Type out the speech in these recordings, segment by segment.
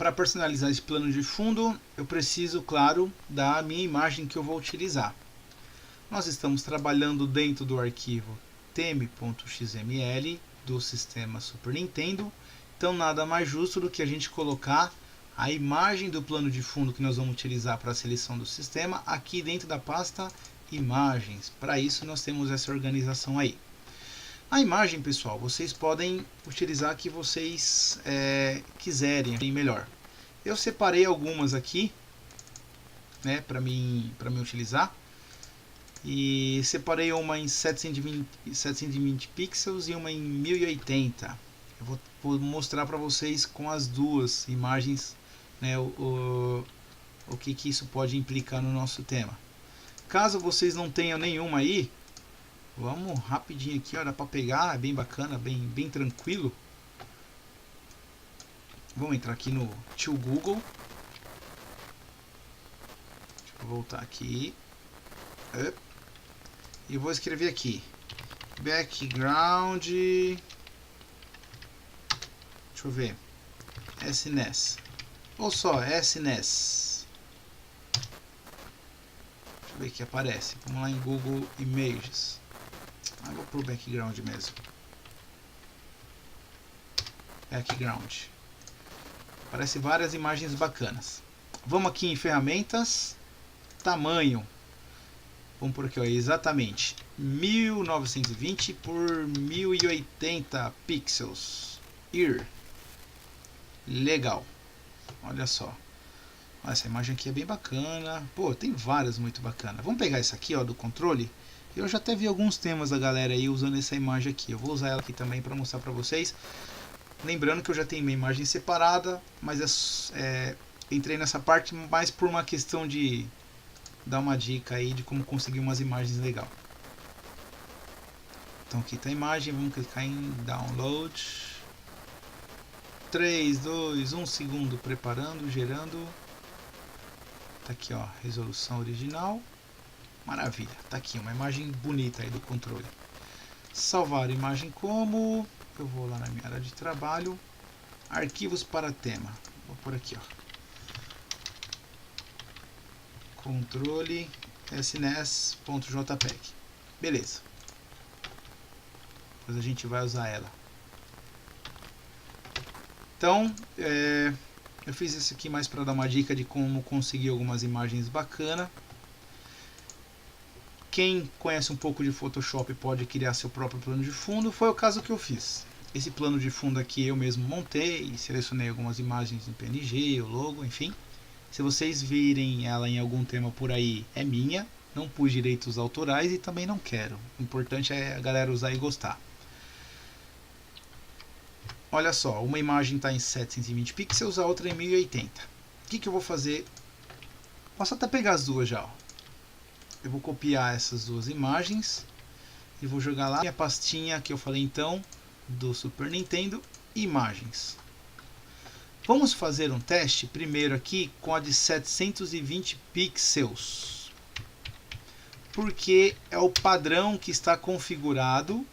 para personalizar esse plano de fundo, eu preciso, claro, da minha imagem que eu vou utilizar. Nós estamos trabalhando dentro do arquivo theme.xml do sistema Super Nintendo, então nada mais justo do que a gente colocar a imagem do plano de fundo que nós vamos utilizar para a seleção do sistema aqui dentro da pasta imagens. Para isso nós temos essa organização aí. A imagem, pessoal, vocês podem utilizar a que vocês quiserem, melhor. Eu separei algumas aqui, né, para mim utilizar. E separei uma em 720 pixels e uma em 1080. Eu vou mostrar para vocês com as duas imagens, né, o que isso pode implicar no nosso tema. Caso vocês não tenham nenhuma aí, vamos rapidinho aqui, ó, dá para pegar, é bem bacana, bem tranquilo. Vamos entrar aqui no tio Google. Deixa eu voltar aqui. E vou escrever aqui background, deixa eu ver, SNES, ou só SNES. Deixa eu ver que aparece. Vamos lá em Google Images. Vou pro background mesmo. Background. Aparece várias imagens bacanas. Vamos aqui em ferramentas, tamanho. Vamos por aqui, ó, exatamente 1920 por 1080 pixels. Legal. Olha só. Essa imagem aqui é bem bacana. Pô, tem várias muito bacanas. Vamos pegar essa aqui, ó, do controle. Eu já até vi alguns temas da galera aí usando essa imagem aqui. Eu vou usar ela aqui também para mostrar para vocês. Lembrando que eu já tenho uma imagem separada, mas entrei nessa parte mais por uma questão de dar uma dica aí de como conseguir umas imagens legal. Então aqui está a imagem, vamos clicar em download. 3, 2, 1 segundo preparando, gerando. Tá aqui, ó, resolução original. Maravilha, tá aqui uma imagem bonita aí do controle. Salvar a imagem como, eu vou lá na minha área de trabalho, arquivos para tema. Vou por aqui, ó. Controle snes.jpg. Beleza. Depois a gente vai usar ela. Então, eu fiz isso aqui mais para dar uma dica de como conseguir algumas imagens bacanas. Quem conhece um pouco de Photoshop pode criar seu próprio plano de fundo. Foi o caso que eu fiz. Esse plano de fundo aqui eu mesmo montei, selecionei algumas imagens em PNG, o logo, enfim. Se vocês virem ela em algum tema por aí, é minha. Não pus direitos autorais e também não quero. O importante é a galera usar e gostar. Olha só, uma imagem está em 720 pixels, a outra em 1080. O que eu vou fazer? Posso até pegar as duas já. Ó. Eu vou copiar essas duas imagens e vou jogar lá na minha pastinha que eu falei então, do Super Nintendo, imagens. Vamos fazer um teste primeiro aqui com a de 720 pixels, porque é o padrão que está configurado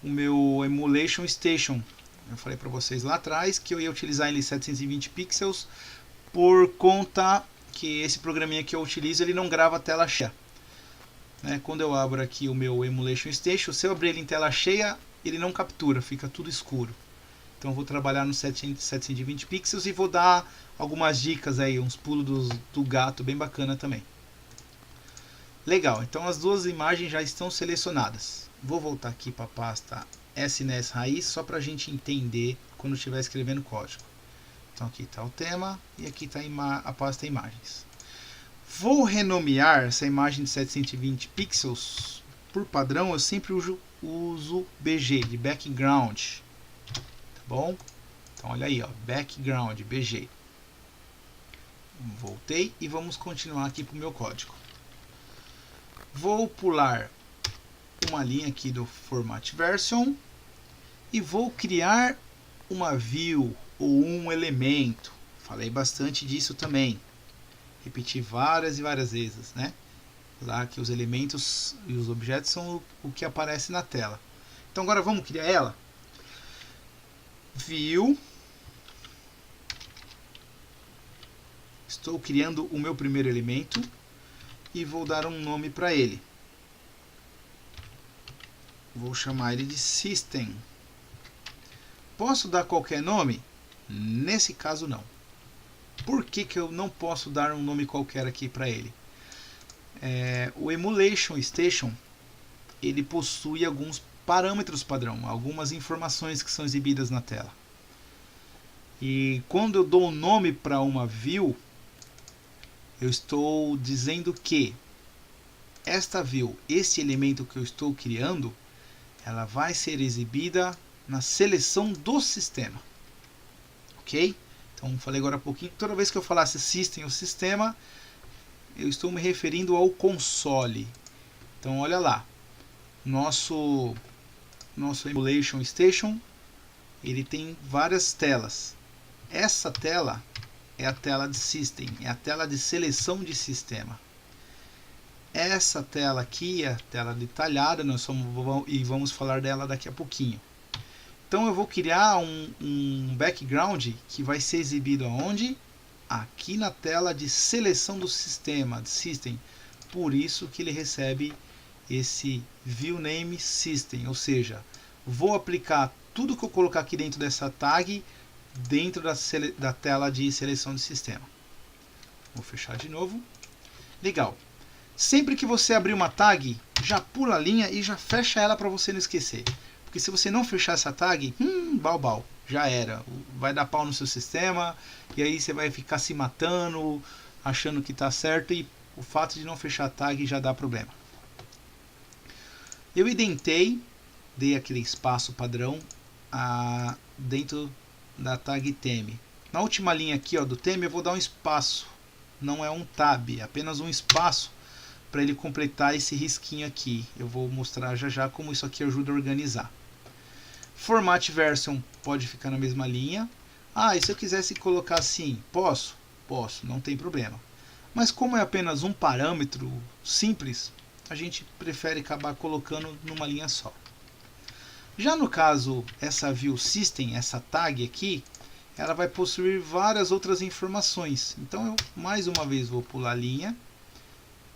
o meu Emulation Station. Eu falei para vocês lá atrás que eu ia utilizar ele 720 pixels por conta que esse programinha que eu utilizo ele não grava tela cheia. Quando eu abro aqui o meu Emulation Station, se eu abrir ele em tela cheia, ele não captura, fica tudo escuro. Então eu vou trabalhar no 720 pixels e vou dar algumas dicas aí, uns pulos do gato bem bacana também. Legal, então as duas imagens já estão selecionadas. Vou voltar aqui para a pasta SNES Raiz, só para a gente entender quando estiver escrevendo código. Então aqui está o tema e aqui está a pasta imagens. Vou renomear essa imagem de 720 pixels. Por padrão eu sempre uso BG, de background. Bom, então olha aí, ó, background, BG. Voltei e vamos continuar aqui para o meu código. Vou pular uma linha aqui do format version e vou criar uma view ou um elemento. Falei bastante disso também. Repeti várias e várias vezes, né? Lá que os elementos e os objetos são o que aparece na tela. Então agora vamos criar ela. View Estou criando o meu primeiro elemento e vou dar um nome para ele. Vou chamar ele de System. Posso dar qualquer nome? Nesse caso não. Por que eu não posso dar um nome qualquer aqui para ele? O Emulation Station ele possui alguns parâmetros padrão, algumas informações que são exibidas na tela. E quando eu dou um nome para uma view, eu estou dizendo que esta view, este elemento que eu estou criando, ela vai ser exibida na seleção do sistema. Ok? Então, falei agora há pouquinho, toda vez que eu falasse System ou Sistema, eu estou me referindo ao console. Então, olha lá. Nosso Emulation Station, ele tem várias telas. Essa tela é a tela de System, é a tela de seleção de sistema. Essa tela aqui é a tela detalhada, e vamos falar dela daqui a pouquinho. Então eu vou criar um background que vai ser exibido aonde? Aqui na tela de seleção do sistema, de System. Por isso que ele recebe esse ViewName System, ou seja, vou aplicar tudo que eu colocar aqui dentro dessa tag dentro da tela de seleção de sistema. Vou fechar de novo. Legal. Sempre que você abrir uma tag, já pula a linha e já fecha ela para você não esquecer. Porque se você não fechar essa tag, bau, já era. Vai dar pau no seu sistema e aí você vai ficar se matando, achando que está certo, e o fato de não fechar a tag já dá problema. Eu indentei, dei aquele espaço padrão dentro da tag theme. Na última linha aqui do theme eu vou dar um espaço, não é um tab, é apenas um espaço para ele completar esse risquinho aqui. Eu vou mostrar já como isso aqui ajuda a organizar. Format version pode ficar na mesma linha. E se eu quisesse colocar assim, posso? Posso, não tem problema. Mas como é apenas um parâmetro simples, a gente prefere acabar colocando numa linha só. Já no caso, essa view system, essa tag aqui, ela vai possuir várias outras informações. Então eu mais uma vez vou pular a linha.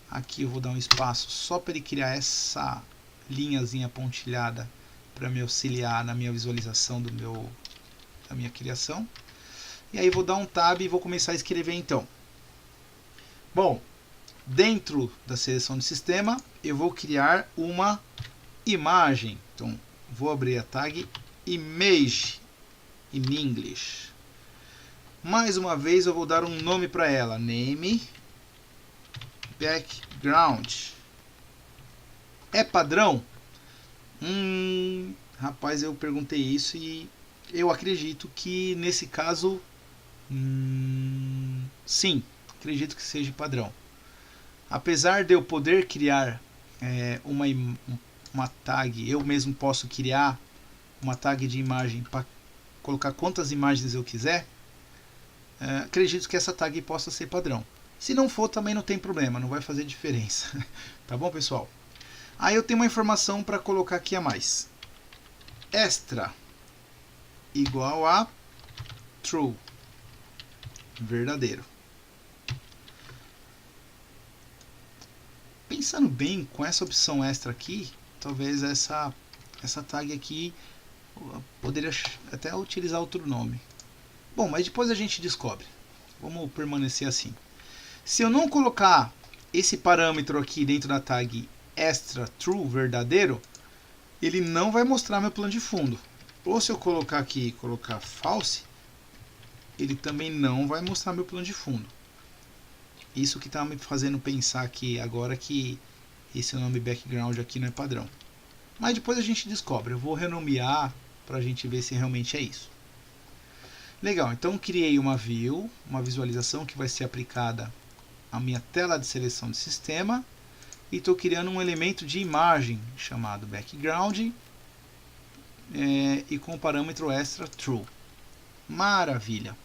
Aqui eu vou dar um espaço só para ele criar essa linhazinha pontilhada para me auxiliar na minha visualização da minha criação. E aí vou dar um tab e vou começar a escrever então. Bom, dentro da seleção de sistema eu vou criar uma imagem. Então vou abrir a tag Image in English. Mais uma vez eu vou dar um nome para ela, Name Background. É padrão? Rapaz, eu perguntei isso e eu acredito que nesse caso sim, acredito que seja padrão. Apesar de eu poder criar uma tag, eu mesmo posso criar uma tag de imagem para colocar quantas imagens eu quiser, acredito que essa tag possa ser padrão. Se não for, também não tem problema, não vai fazer diferença. Tá bom, pessoal? Aí eu tenho uma informação para colocar aqui a mais. Extra igual a true, verdadeiro. Pensando bem, com essa opção extra aqui, talvez essa tag aqui poderia até utilizar outro nome. Bom, mas depois a gente descobre. Vamos permanecer assim. Se eu não colocar esse parâmetro aqui dentro da tag extra true, verdadeiro, ele não vai mostrar meu plano de fundo. Ou se eu colocar aqui, colocar false, ele também não vai mostrar meu plano de fundo. Isso que está me fazendo pensar aqui agora que esse nome background aqui não é padrão. Mas depois a gente descobre. Eu vou renomear para a gente ver se realmente é isso. Legal, então criei uma view, uma visualização que vai ser aplicada à minha tela de seleção de sistema. E estou criando um elemento de imagem chamado background e com o parâmetro extra true. Maravilha!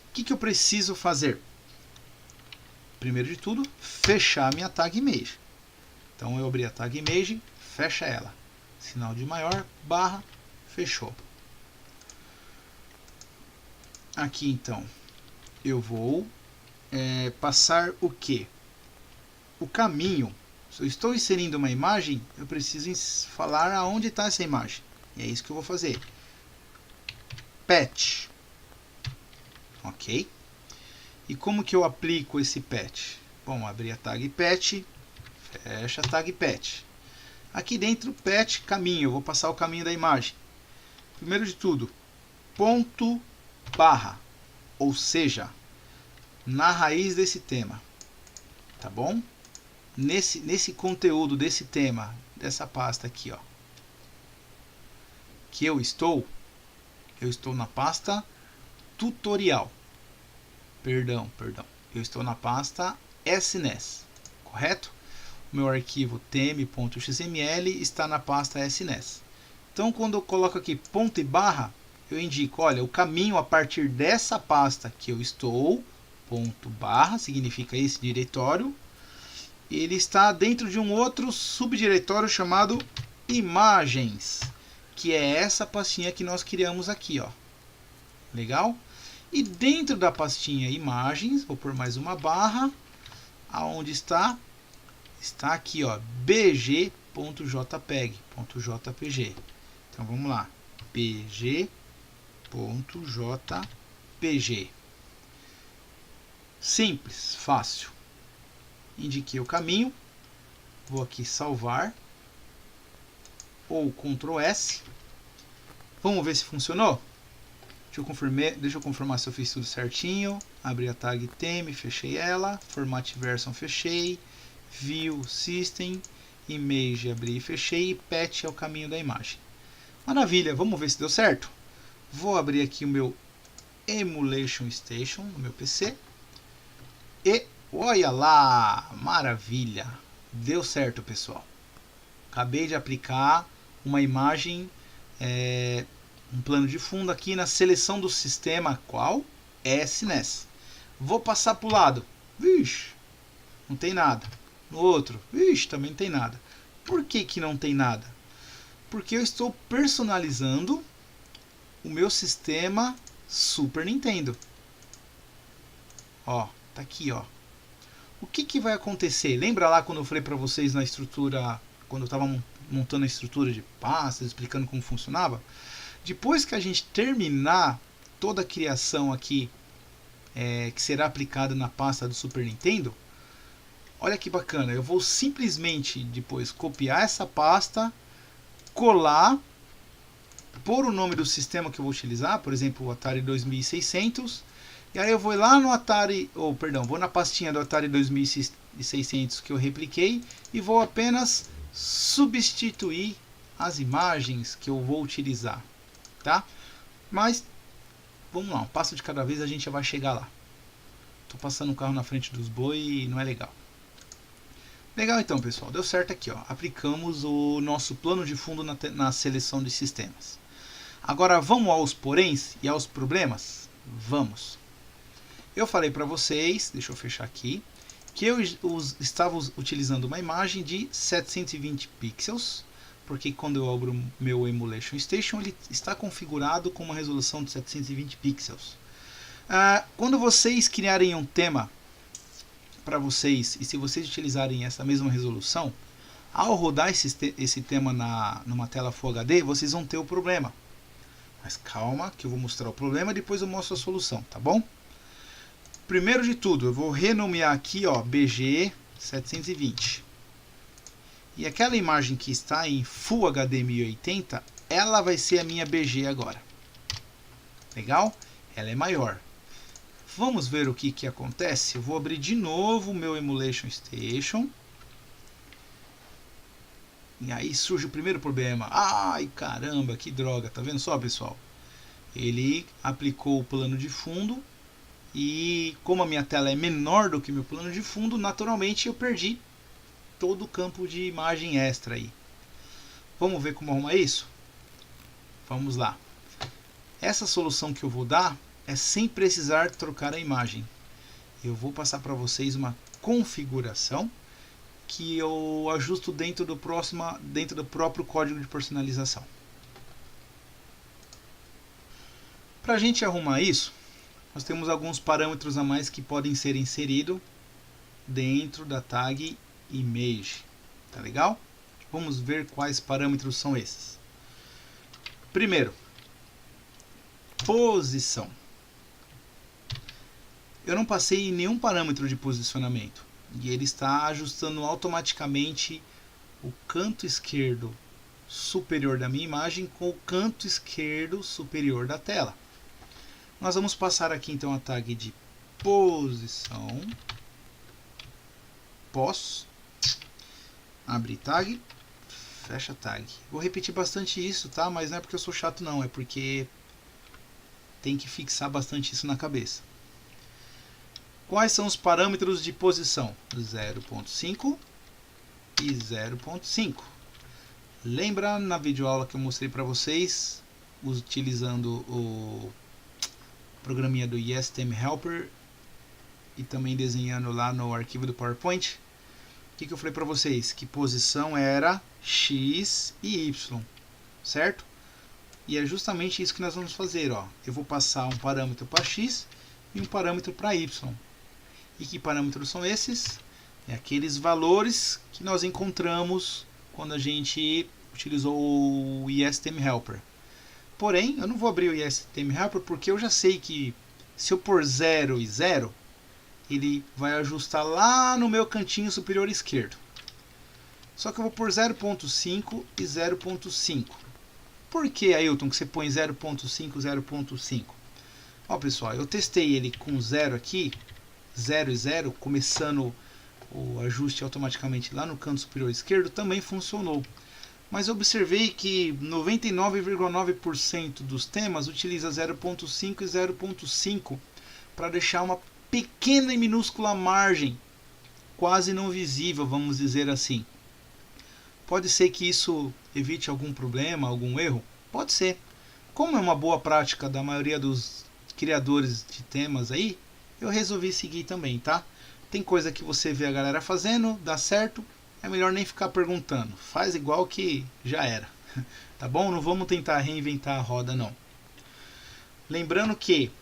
O que eu preciso fazer? Primeiro de tudo, fechar minha tag image. Então eu abri a tag image, fecha ela. Sinal de maior, barra, fechou. Aqui então eu vou passar o quê? O caminho. Se eu estou inserindo uma imagem, eu preciso falar aonde está essa imagem. E é isso que eu vou fazer. Patch. Ok? E como que eu aplico esse patch? Bom, abrir a tag patch, fecha a tag patch. Aqui dentro, patch, caminho. Eu vou passar o caminho da imagem. Primeiro de tudo, ponto barra, ou seja, na raiz desse tema. Tá bom? Nesse conteúdo desse tema, dessa pasta aqui, ó, que eu estou na pasta tutorial. Perdão. Eu estou na pasta SNES, correto? O meu arquivo tm.xml está na pasta SNES. Então, quando eu coloco aqui ponto e barra, eu indico, olha, o caminho a partir dessa pasta que eu estou, ponto barra, significa esse diretório, ele está dentro de um outro subdiretório chamado imagens, que é essa pastinha que nós criamos aqui, ó. Legal? E dentro da pastinha imagens, vou pôr mais uma barra, aonde está? Está aqui, ó, bg.jpg. Então vamos lá, bg.jpg. Simples, fácil. Indiquei o caminho, vou aqui salvar, ou Ctrl S. Vamos ver se funcionou? Deixa eu confirmar se eu fiz tudo certinho. Abri a tag theme, fechei ela, format version, fechei, view system, image, abri e fechei, e patch é o caminho da imagem. Maravilha, vamos ver se deu certo? Vou abrir aqui o meu Emulation Station no meu PC e olha lá, maravilha, deu certo, pessoal. Acabei de aplicar uma imagem, um plano de fundo aqui na seleção do sistema, qual? SNES. Vou passar para o lado, vixe, não tem nada. No outro, vixe, também não tem nada. Por que não tem nada? Porque eu estou personalizando o meu sistema Super Nintendo. Ó, tá aqui, ó. O que vai acontecer? Lembra lá quando eu falei para vocês na estrutura, quando eu estava montando a estrutura de pastas, explicando como funcionava? Depois que a gente terminar toda a criação aqui, que será aplicada na pasta do Super Nintendo, olha que bacana, eu vou simplesmente depois copiar essa pasta, colar, pôr o nome do sistema que eu vou utilizar, por exemplo, o Atari 2600, e aí eu vou lá no Atari, vou na pastinha do Atari 2600 que eu repliquei e vou apenas substituir as imagens que eu vou utilizar, tá? Mas vamos lá, um passo de cada vez, a gente já vai chegar lá. Tô passando um carro na frente dos boi e não é legal. Legal então, pessoal, deu certo aqui, ó. Aplicamos o nosso plano de fundo na seleção de sistemas. Agora vamos aos poréns e aos problemas? Vamos. Eu falei para vocês, deixa eu fechar aqui, que eu estava utilizando uma imagem de 720 pixels, porque quando eu abro meu Emulation Station, ele está configurado com uma resolução de 720 pixels. Quando vocês criarem um tema para vocês, e se vocês utilizarem essa mesma resolução, ao rodar esse tema numa tela Full HD, vocês vão ter o problema. Mas calma, que eu vou mostrar o problema e depois eu mostro a solução, tá bom? Primeiro de tudo, eu vou renomear aqui, ó, BG 720. E aquela imagem que está em Full HD 1080, ela vai ser a minha BG agora. Legal? Ela é maior. Vamos ver o que acontece. Eu vou abrir de novo o meu Emulation Station. E aí surge o primeiro problema. Ai, caramba, que droga. Tá vendo só, pessoal? Ele aplicou o plano de fundo. E como a minha tela é menor do que o meu plano de fundo, naturalmente eu perdi todo o campo de imagem extra aí. Vamos ver como arrumar isso? Vamos lá. Essa solução que eu vou dar é sem precisar trocar a imagem. Eu vou passar para vocês uma configuração que eu ajusto dentro do próprio código de personalização. Para a gente arrumar isso, nós temos alguns parâmetros a mais que podem ser inseridos dentro da tag image. Tá legal? Vamos ver quais parâmetros são esses. Primeiro, posição. Eu não passei nenhum parâmetro de posicionamento e ele está ajustando automaticamente o canto esquerdo superior da minha imagem com o canto esquerdo superior da tela. Nós vamos passar aqui então a tag de posição, pos, abre tag, fecha tag. Vou repetir bastante isso, tá? Mas não é porque eu sou chato não, é porque tem que fixar bastante isso na cabeça. Quais são os parâmetros de posição? 0.5 e 0.5. Lembra na videoaula que eu mostrei para vocês, utilizando o programinha do YesThemeHelper e também desenhando lá no arquivo do PowerPoint? O que eu falei para vocês? Que posição era X e Y, certo? E é justamente isso que nós vamos fazer, ó. Eu vou passar um parâmetro para X e um parâmetro para Y. E que parâmetros são esses? É aqueles valores que nós encontramos quando a gente utilizou o YesThemeHelper. Porém, eu não vou abrir o YesThemeHelper porque eu já sei que se eu pôr 0 e 0, ele vai ajustar lá no meu cantinho superior esquerdo. Só que eu vou pôr 0.5 e 0.5. Por que, Ailton, que você põe 0.5 e 0.5? Ó, pessoal, eu testei ele com 0 aqui, 0 e 0, começando o ajuste automaticamente lá no canto superior esquerdo, também funcionou. Mas eu observei que 99,9% dos temas utiliza 0.5 e 0.5 para deixar uma pequena e minúscula margem, quase não visível, vamos dizer assim. Pode ser que isso evite algum problema, algum erro? Pode ser. Como é uma boa prática da maioria dos criadores de temas aí, eu resolvi seguir também, tá? Tem coisa que você vê a galera fazendo, dá certo, é melhor nem ficar perguntando. Faz igual que já era. Tá bom? Não vamos tentar reinventar a roda, não. Lembrando que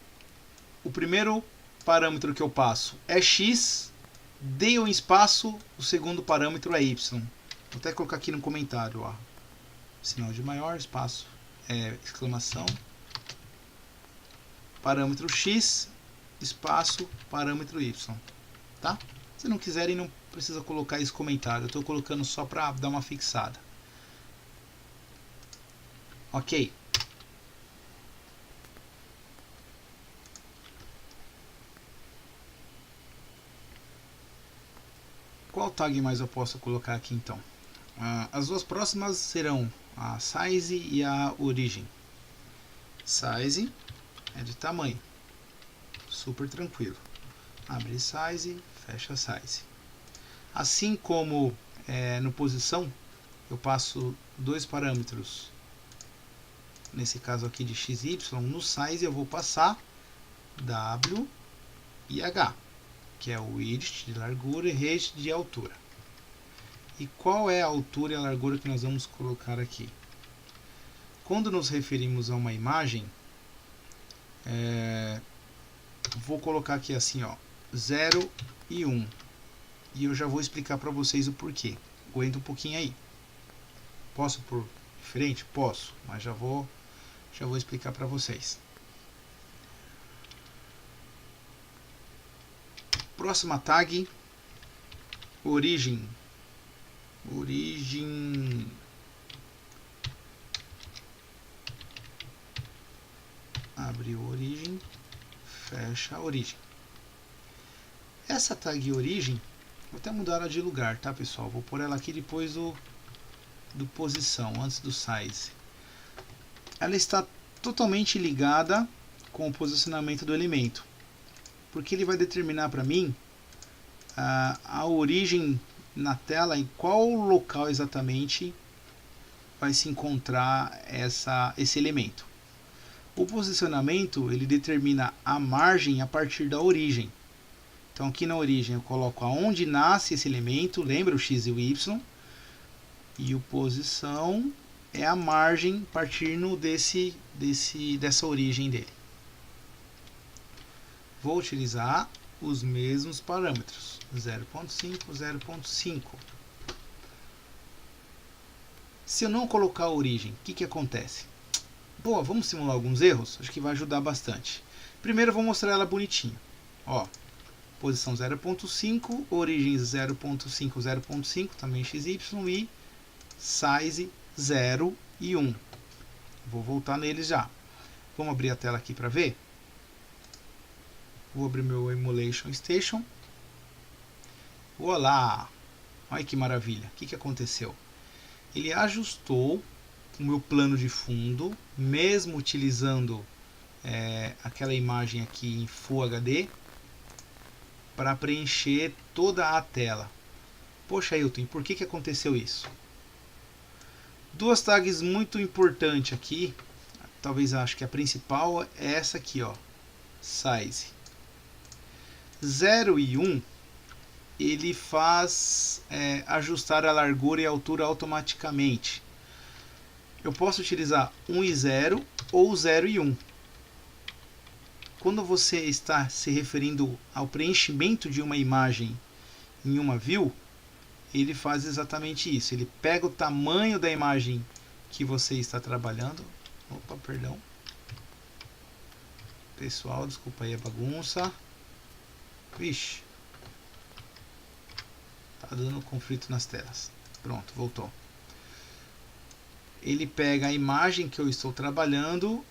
o primeiro parâmetro que eu passo é X, dei um espaço, o segundo parâmetro é Y. Vou até colocar aqui no comentário, ó. Sinal de maior, espaço, exclamação, parâmetro X, espaço, parâmetro Y. Tá? Se não quiserem, não precisa colocar esse comentário. Eu estou colocando só para dar uma fixada. Ok. Qual tag mais eu posso colocar aqui então? As duas próximas serão a size e a origem. Size é de tamanho. Super tranquilo. Abre size, fecha size. Assim como no posição, eu passo dois parâmetros, nesse caso aqui de x e y. No size eu vou passar w e h, que é o width de largura e height de altura. E qual é a altura e a largura que nós vamos colocar aqui? Quando nos referimos a uma imagem, vou colocar aqui assim, ó, 0 e 1. E eu já vou explicar para vocês o porquê. Aguenta um pouquinho aí. Posso por diferente? Posso, mas já vou explicar para vocês. Próxima tag, origem. Origem. Abre o origem, fecha a origem. Essa tag origem, vou até mudar ela de lugar, tá, pessoal? Vou pôr ela aqui depois do posição, antes do size. Ela está totalmente ligada com o posicionamento do elemento, porque ele vai determinar para mim a origem na tela, em qual local exatamente vai se encontrar esse elemento. O posicionamento, ele determina a margem a partir da origem. Então aqui na origem eu coloco aonde nasce esse elemento, lembra o x e o y, e o posição é a margem partindo dessa origem dele. Vou utilizar os mesmos parâmetros, 0.5, 0.5. Se eu não colocar a origem, o que acontece? Boa, vamos simular alguns erros? Acho que vai ajudar bastante. Primeiro eu vou mostrar ela bonitinho. Ó, posição 0.5, origem 0.5, 0.5, também XY, e size 0 e 1. Vou voltar neles já. Vamos abrir a tela aqui para ver. Vou abrir meu Emulation Station. Olá! Olha que maravilha. O que aconteceu? Ele ajustou o meu plano de fundo, mesmo utilizando aquela imagem aqui em Full HD, para preencher toda a tela. Poxa, Hilton, por que aconteceu isso? Duas tags muito importantes aqui, talvez acho que a principal é essa aqui, ó, size. 0 e 1, ele faz ajustar a largura e a altura automaticamente. Eu posso utilizar 1 e 0 ou 0 e 1. Quando você está se referindo ao preenchimento de uma imagem em uma view, ele faz exatamente isso. Ele pega o tamanho da imagem que você está trabalhando. Opa, perdão. Pessoal, desculpa aí a bagunça. Vixe. Tá dando conflito nas telas. Pronto, voltou. Ele pega a imagem que eu estou trabalhando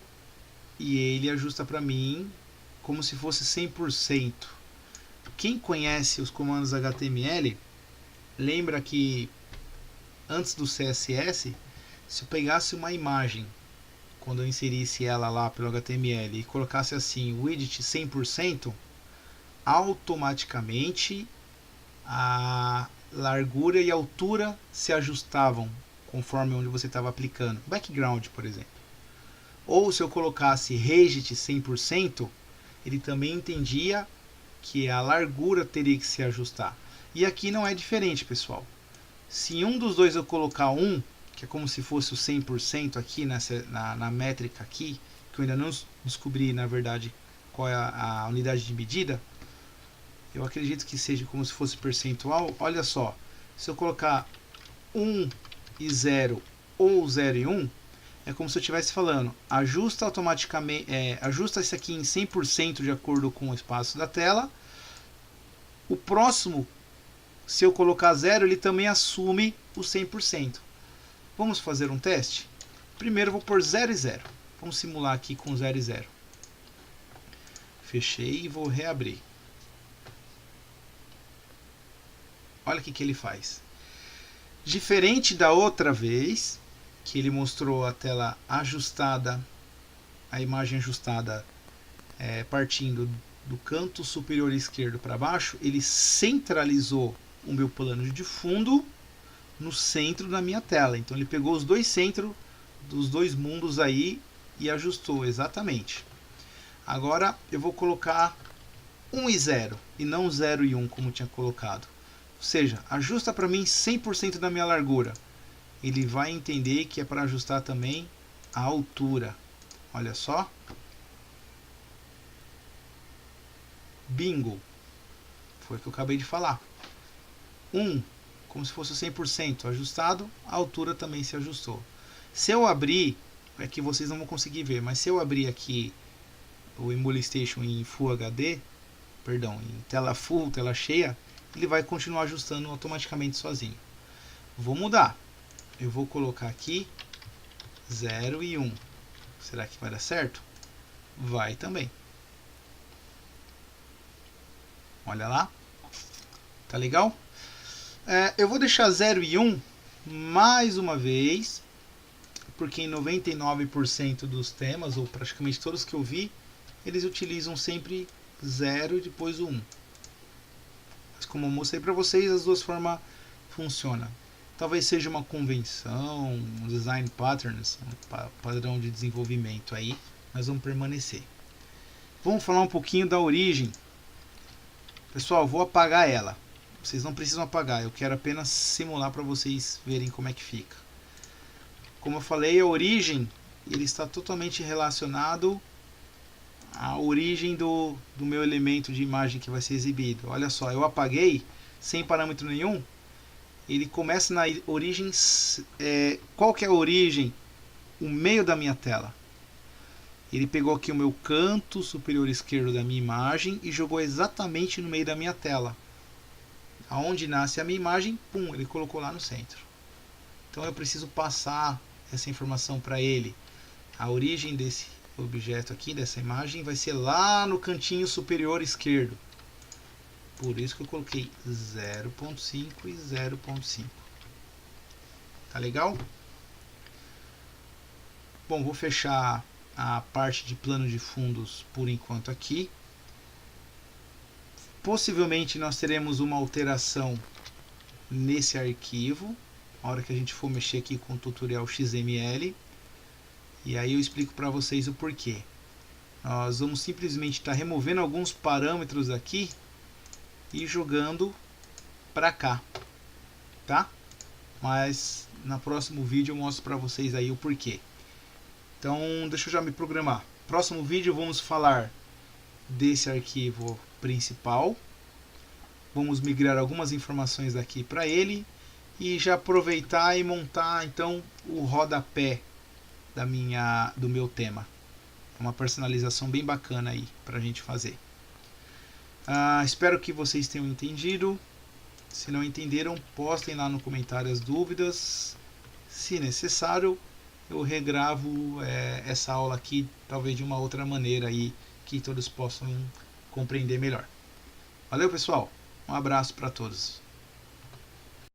e ele ajusta para mim como se fosse 100%. Quem conhece os comandos HTML, lembra que antes do CSS, se eu pegasse uma imagem, quando eu inserisse ela lá pelo HTML e colocasse assim, widget 100%, automaticamente a largura e a altura se ajustavam conforme onde você estava aplicando. Background, por exemplo. Ou se eu colocasse Regit 100%, ele também entendia que a largura teria que se ajustar. E aqui não é diferente, pessoal. Se um dos dois eu colocar 1, que é como se fosse o 100% aqui na métrica aqui, que eu ainda não descobri, na verdade, qual é a unidade de medida, eu acredito que seja como se fosse percentual. Olha só, se eu colocar 1 e 0 ou 0 e 1, é como se eu estivesse falando, ajusta automaticamente, ajusta isso aqui em 100% de acordo com o espaço da tela. O próximo, se eu colocar 0, ele também assume o 100%. Vamos fazer um teste? Primeiro eu vou pôr 0 e 0. Vamos simular aqui com 0 e 0. Fechei e vou reabrir. Olha o que ele faz. Diferente da outra vez, que ele mostrou a tela ajustada, a imagem ajustada partindo do canto superior esquerdo para baixo, ele centralizou o meu plano de fundo no centro da minha tela. Então ele pegou os dois centros dos dois mundos aí e ajustou exatamente. Agora eu vou colocar 1 e 0 e não 0 e 1 como tinha colocado. Ou seja, ajusta para mim 100% da minha largura. Ele vai entender que é para ajustar também a altura. Olha só. Bingo. Foi o que eu acabei de falar. 1, como se fosse 100% ajustado, a altura também se ajustou. Se eu abrir, é que vocês não vão conseguir ver, mas se eu abrir aqui o Emulation em Full HD, perdão, em tela full, tela cheia, ele vai continuar ajustando automaticamente sozinho. Vou mudar. Eu vou colocar aqui 0 e 1. Será que vai dar certo? Vai também. Olha lá. Tá legal? Eu vou deixar 0 e 1 mais uma vez, porque em 99% dos temas, ou praticamente todos que eu vi, eles utilizam sempre 0 e depois o 1. Mas como eu mostrei para vocês, as duas formas funcionam. Talvez seja uma convenção, um design patterns, um padrão de desenvolvimento aí, mas vamos permanecer. Vamos falar um pouquinho da origem. Pessoal, vou apagar ela. Vocês não precisam apagar, eu quero apenas simular para vocês verem como é que fica. Como eu falei, a origem ele está totalmente relacionado a origem do meu elemento de imagem que vai ser exibido. Olha só, eu apaguei sem parâmetro nenhum. Ele começa na origem. Qual que é a origem? O meio da minha tela. Ele pegou aqui o meu canto superior esquerdo da minha imagem e jogou exatamente no meio da minha tela. Aonde nasce a minha imagem, pum, ele colocou lá no centro. Então eu preciso passar essa informação para ele. A origem desse objeto aqui, dessa imagem, vai ser lá no cantinho superior esquerdo. Por isso que eu coloquei 0.5 e 0.5. Tá legal? Bom, vou fechar a parte de plano de fundos por enquanto aqui. Possivelmente nós teremos uma alteração nesse arquivo, na hora que a gente for mexer aqui com o tutorial XML. E aí eu explico para vocês o porquê. Nós vamos simplesmente estar removendo alguns parâmetros aqui e jogando para cá, tá? Mas no próximo vídeo eu mostro para vocês aí o porquê. Então deixa eu já me programar. Próximo vídeo vamos falar desse arquivo principal. Vamos migrar algumas informações daqui para ele e já aproveitar e montar então o rodapé do meu tema. Uma personalização bem bacana aí para a gente fazer. Espero que vocês tenham entendido. Se não entenderam, postem lá no comentário as dúvidas. Se necessário, eu regravo essa aula aqui, talvez de uma outra maneira aí, que todos possam compreender melhor. Valeu, pessoal. Um abraço para todos.